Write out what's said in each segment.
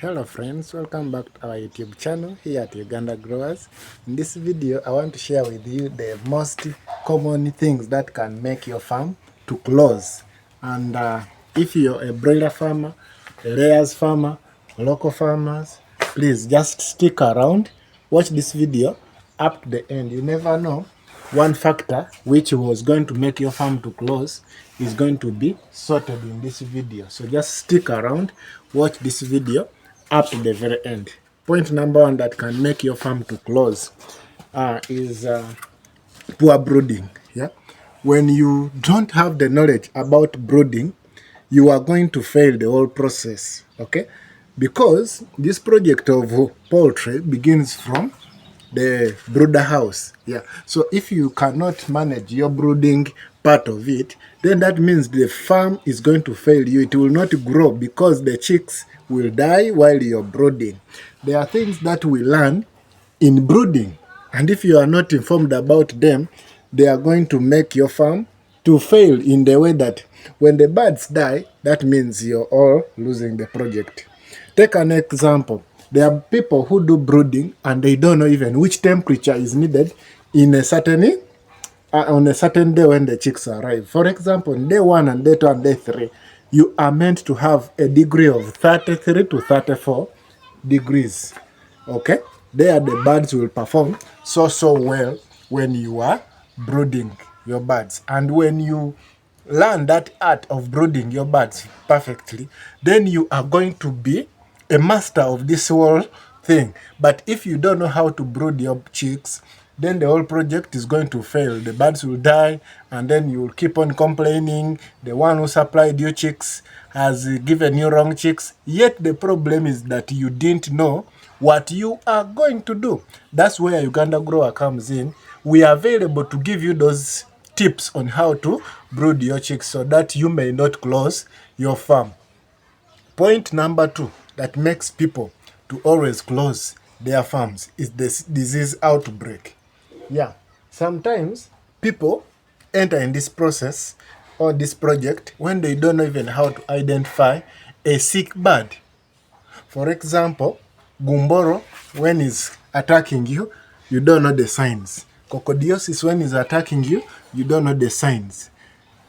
Hello friends, welcome back to our YouTube channel here at Uganda Growers. In this video, I want to share with you the most common things that can make your farm to close. And if you're a broiler farmer, a layers farmer, local farmers, please just stick around, watch this video up to the end. You never know, one factor which was going to make your farm to close is going to be sorted in this video. So just stick around, watch this video up to the very end. Point number one that can make your farm to close is poor brooding. Yeah, when you don't have the knowledge about brooding, you are going to fail the whole process. Okay, because this project of poultry begins from the brooder house. Yeah, so if you cannot manage your brooding part of it, then that means the farm is going to fail you. It will not grow because the chicks will die while you're brooding. There are things that we learn in brooding, and if you are not informed about them, they are going to make your farm to fail in the way that when the birds die, that means you're all losing the project. Take an example. There are people who do brooding and they don't know even which temperature is needed in a certain on a certain day when the chicks arrive. For example, on day 1 and day 2 and day 3, you are meant to have a degree of 33 to 34 degrees. Okay? There the birds will perform so well when you are brooding your birds. And when you learn that art of brooding your birds perfectly, then you are going to be a master of this whole thing. But if you don't know how to brood your chicks, then the whole project is going to fail. The birds will die, and then you will keep on complaining. The one who supplied you chicks has given you wrong chicks. Yet the problem is that you didn't know what you are going to do. That's where Uganda Grower comes in. We are available to give you those tips on how to brood your chicks so that you may not close your farm. Point number 2 that makes people to always close their farms is this disease outbreak. Yeah, sometimes people enter in this process or this project when they don't know even how to identify a sick bird. For example, Gumboro, when it's attacking you, you don't know the signs. Coccidiosis, when it's attacking you, you don't know the signs.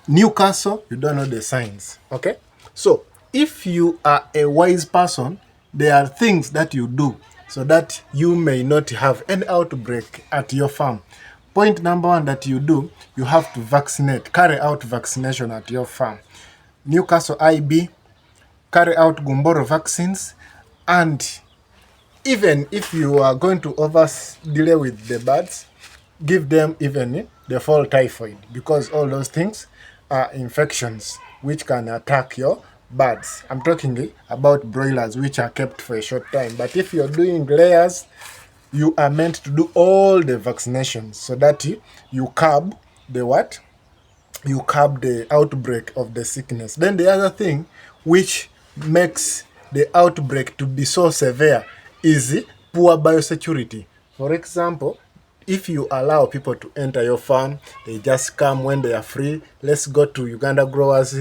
Newcastle, you don't know the signs. Okay? So, if you are a wise person, there are things that you do so that you may not have an outbreak at your farm. Point number 1 that you do, you have to vaccinate, carry out vaccination at your farm. Newcastle IB, carry out Gumboro vaccines, and even if you are going to delay with the birds, give them even the fall typhoid, because all those things are infections which can attack your birds. I'm talking about broilers which are kept for a short time. But if you're doing layers, you are meant to do all the vaccinations so that you curb the what? You curb the outbreak of the sickness. Then the other thing which makes the outbreak to be so severe is poor biosecurity. For example, if you allow people to enter your farm, they just come when they are free. Let's go to Uganda Growers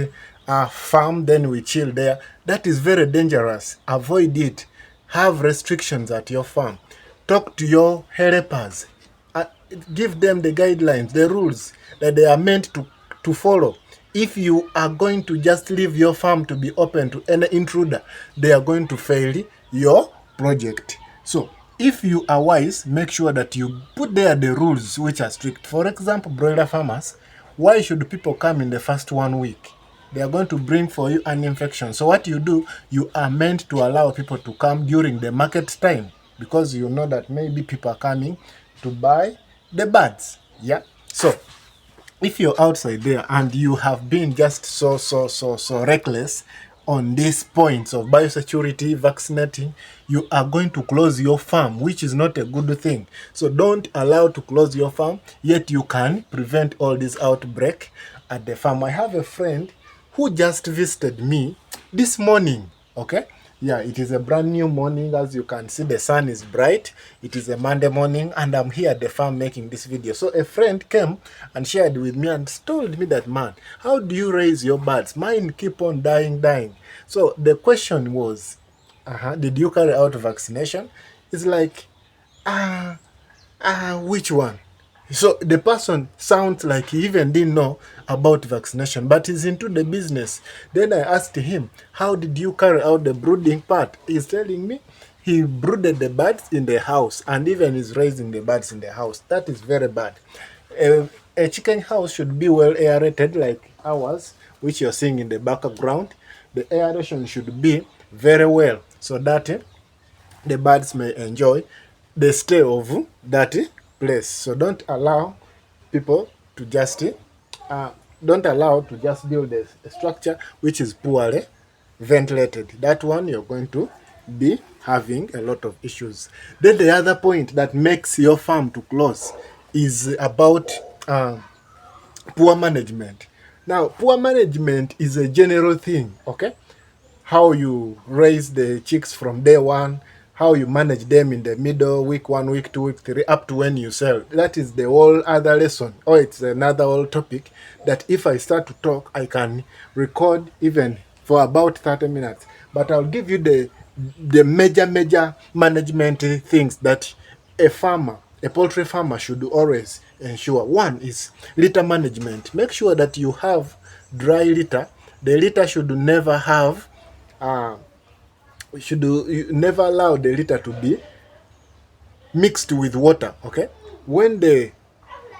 farm, then we chill there. That is very dangerous. Avoid it. Have restrictions at your farm. Talk to your helpers. Give them the guidelines, the rules that they are meant to follow. If you are going to just leave your farm to be open to any intruder, they are going to fail your project. So, if you are wise, make sure that you put there the rules which are strict. For example, broiler farmers, why should people come in the first 1 week? They are going to bring for you an infection. So what you do, you are meant to allow people to come during the market time, because you know that maybe people are coming to buy the birds. Yeah. So if you're outside there and you have been just so reckless on these points of biosecurity, vaccinating, you are going to close your farm, which is not a good thing. So don't allow to close your farm, yet you can prevent all this outbreak at the farm. I have a friend who just visited me this morning. Okay? Yeah, it is a brand new morning. As you can see, the sun is bright. It is a Monday morning and I'm here at the farm making this video. So a friend came and shared with me and told me that, man, how do you raise your birds? Mine keep on dying. So the question was, Did you carry out vaccination? It's like, ah, which one? So the person sounds like he even didn't know about vaccination, but he's into the business. Then I asked him, how did you carry out the brooding part? He's telling me he brooded the birds in the house and even is raising the birds in the house. That is very bad. A chicken house should be well aerated like ours, which you're seeing in the background. The aeration should be very well so that the birds may enjoy the stay of that place. So people to just don't allow to just build a structure which is poorly ventilated. That one you're going to be having a lot of issues. Then the other point that makes your farm to close is about poor management. Now, poor management is a general thing, okay? How you raise the chicks from day one, how you manage them in the middle, week 1, week 2, week 3, up to when you sell. That is the whole other lesson, or it's another whole topic that if I start to talk, I can record even for about 30 minutes. But I'll give you the major management things that a poultry farmer should always ensure. One is litter management. Make sure that you have dry litter. The litter should never have you never allow the litter to be mixed with water, okay? When the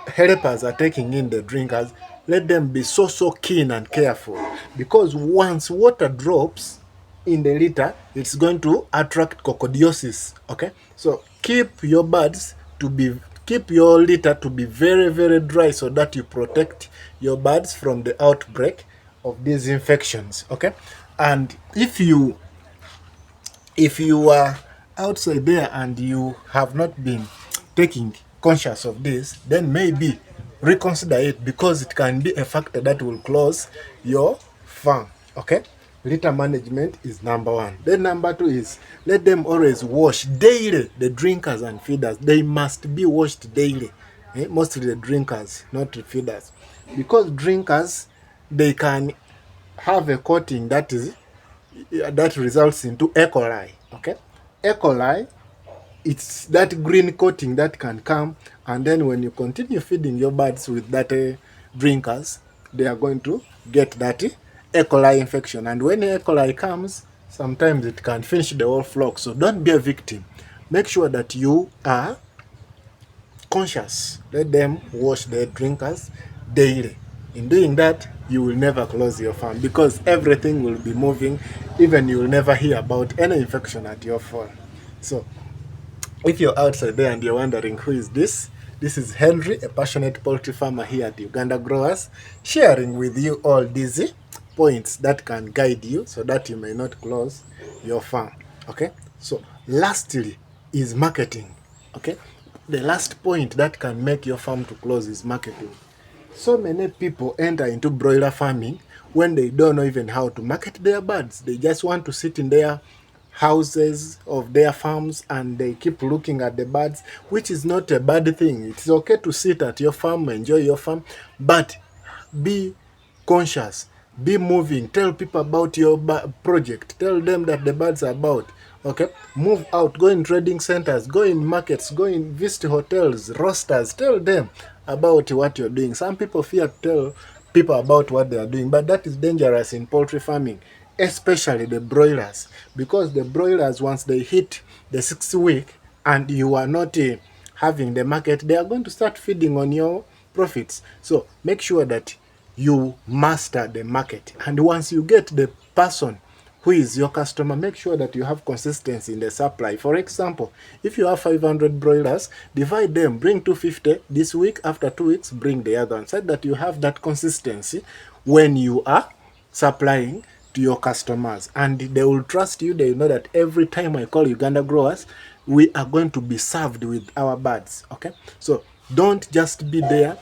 helpers are taking in the drinkers, let them be so keen and careful, because once water drops in the litter, it's going to attract coccidiosis, okay? So keep your litter to be very dry so that you protect your birds from the outbreak of these infections, okay? And if you are outside there and you have not been taking conscious of this, then maybe reconsider it, because it can be a factor that will close your farm, okay? Litter management is number one. Then number two is let them always wash daily. The drinkers and feeders, they must be washed daily. Mostly the drinkers, not the feeders, because drinkers, they can have a coating that results into E. coli. Okay, E. coli, it's that green coating that can come, and then when you continue feeding your birds with that drinkers, they are going to get that E. coli infection. And when E. coli comes, sometimes it can finish the whole flock. So don't be a victim. Make sure that you are conscious. Let them wash their drinkers daily. In doing that, you will never close your farm, because everything will be moving. Even you will never hear about any infection at your farm. So if you're outside there and you're wondering who is this is Henry, a passionate poultry farmer here at Uganda Growers, sharing with you all these points that can guide you so that you may not close your farm. Okay, so lastly is marketing. Okay, the last point that can make your farm to close is marketing. So many people enter into broiler farming when they don't know even how to market their birds. They just want to sit in their houses of their farms and they keep looking at the birds, which is not a bad thing. It's okay to sit at your farm, enjoy your farm, but be conscious, be moving, tell people about your project, tell them that the birds are about. Okay, move out, go in trading centers, go in markets, go in visit hotels, rosters, tell them about what you're doing. Some people fear to tell people about what they are doing, but that is dangerous in poultry farming, especially the broilers, because the broilers, once they hit the 6th week and you are not having the market, they are going to start feeding on your profits. So make sure that you master the market, and once you get the person who is your customer, make sure that you have consistency in the supply. For example, if you have 500 broilers, divide them, bring 250 this week, after 2 weeks bring the other one, so that you have that consistency when you are supplying to your customers, and they will trust you. They know that every time I call Uganda Growers, we are going to be served with our birds. Okay, so don't just be there.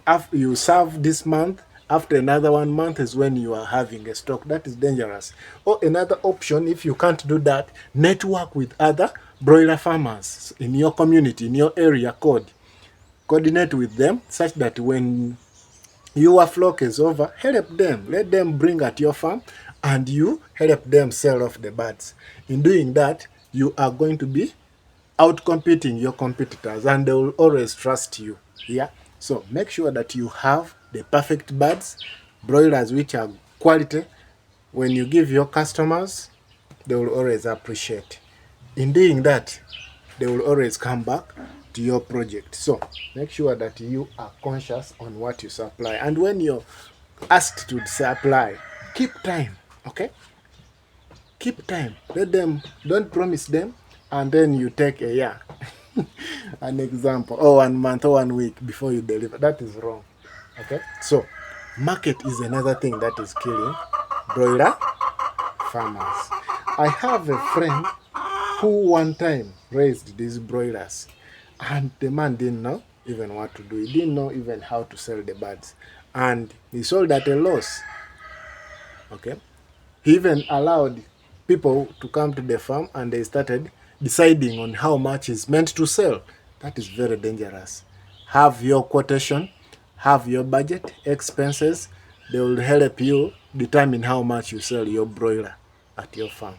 After you serve this month, after another 1 month is when you are having a stock. That is dangerous. Or another option, if you can't do that, network with other broiler farmers in your community, in your area code. Coordinate with them such that when your flock is over, help them. Let them bring at your farm and you help them sell off the birds. In doing that, you are going to be outcompeting your competitors, and they will always trust you. Yeah, so make sure that you have the perfect birds, broilers which are quality. When you give your customers, they will always appreciate. In doing that, they will always come back to your project. So make sure that you are conscious on what you supply, and when you're asked to supply, keep time. Okay, keep time. Let them, don't promise them and then you take a year an example, or 1 month or 1 week before you deliver. That is wrong. Okay, so market is another thing that is killing broiler farmers. I have a friend who one time raised these broilers, and the man didn't know even what to do. He didn't know even how to sell the birds, and he sold at a loss. Okay, he even allowed people to come to the farm and they started deciding on how much is meant to sell. That is very dangerous. Have your quotation, have your budget, expenses. They will help you determine how much you sell your broiler at your farm.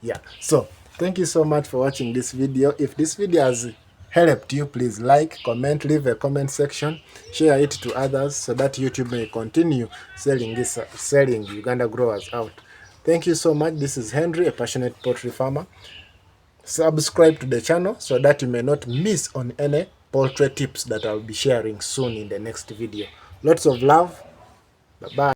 Yeah, so thank you so much for watching this video. If this video has helped you, please like, comment, leave a comment section, share it to others so that YouTube may continue selling Uganda growers out. Thank you so much. This is Henry, a passionate poultry farmer. Subscribe to the channel so that you may not miss on any poultry tips that I'll be sharing soon in the next video. Lots of love. Bye bye.